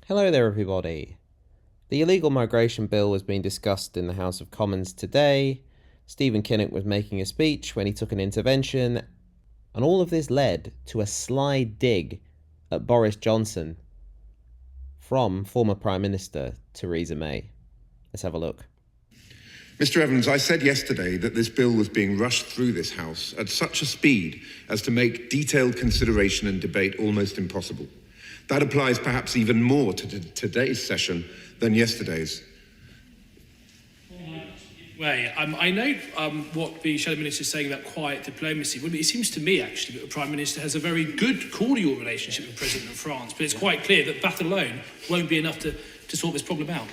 Hello there, everybody. The illegal migration bill was being discussed in the House of Commons today. Stephen Kinnock was making a speech when he took an intervention, and all of this led to a sly dig at Boris Johnson from former Prime Minister Theresa May. Let's have a look. Mr. Evans, I said yesterday that this bill was being rushed through this House at such a speed as to make detailed consideration and debate almost impossible. That applies perhaps even more to today's session than yesterday's. I know what the Shadow Minister is saying about quiet diplomacy. Well, it seems to me, actually, that the Prime Minister has a very good, cordial relationship with the President of France, but it's quite clear that that alone won't be enough to sort this problem out.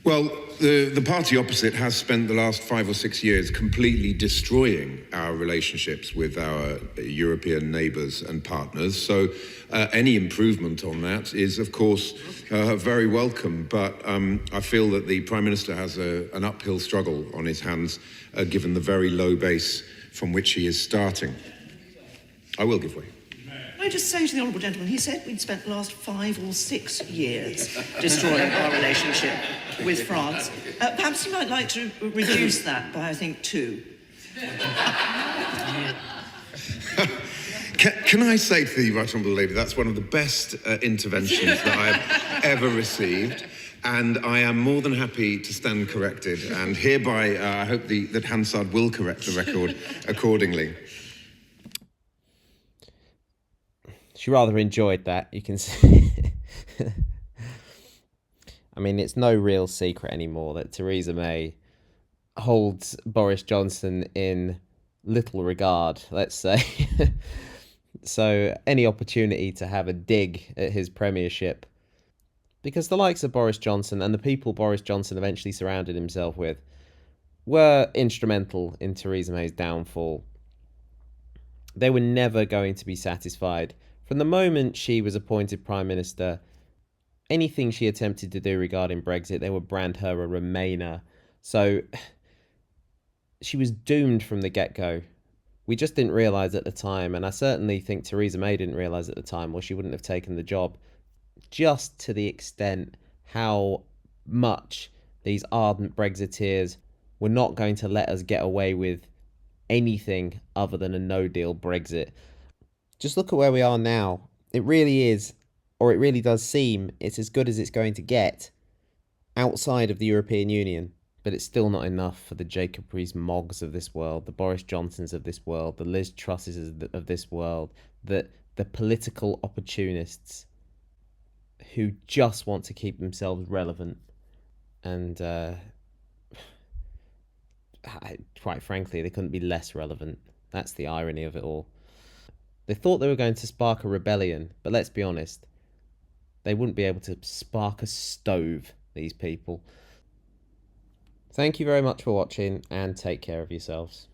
Well, the party opposite has spent the last 5 or 6 years completely destroying our relationships with our European neighbours and partners. So any improvement on that is, of course, very welcome. But I feel that the Prime Minister has an uphill struggle on his hands, given the very low base from which he is starting. I will give way. Can I just say to the honourable gentleman, he said we'd spent the last 5 or 6 years destroying our relationship with France. Perhaps you might like to reduce that by, I think, 2. Can I say to the Right Honourable Lady, that's one of the best interventions that I have ever received, and I am more than happy to stand corrected, and hereby I hope that Hansard will correct the record accordingly. She rather enjoyed that, you can see. I mean, it's no real secret anymore that Theresa May holds Boris Johnson in little regard, let's say. So any opportunity to have a dig at his premiership, because the likes of Boris Johnson and the people Boris Johnson eventually surrounded himself with were instrumental in Theresa May's downfall. They were never going to be satisfied. From the moment she was appointed Prime Minister, anything she attempted to do regarding Brexit, they would brand her a Remainer. So she was doomed from the get-go. We just didn't realise at the time, and I certainly think Theresa May didn't realise at the time, or she wouldn't have taken the job, just to the extent how much these ardent Brexiteers were not going to let us get away with anything other than a no-deal Brexit. Just look at where we are now. It really is, or it really does seem, it's as good as it's going to get outside of the European Union. But it's still not enough for the Jacob Rees-Moggs of this world, the Boris Johnsons of this world, the Liz Trusses of this world, the political opportunists who just want to keep themselves relevant. And quite frankly, they couldn't be less relevant. That's the irony of it all. They thought they were going to spark a rebellion, but let's be honest, they wouldn't be able to spark a stove, these people. Thank you very much for watching, and take care of yourselves.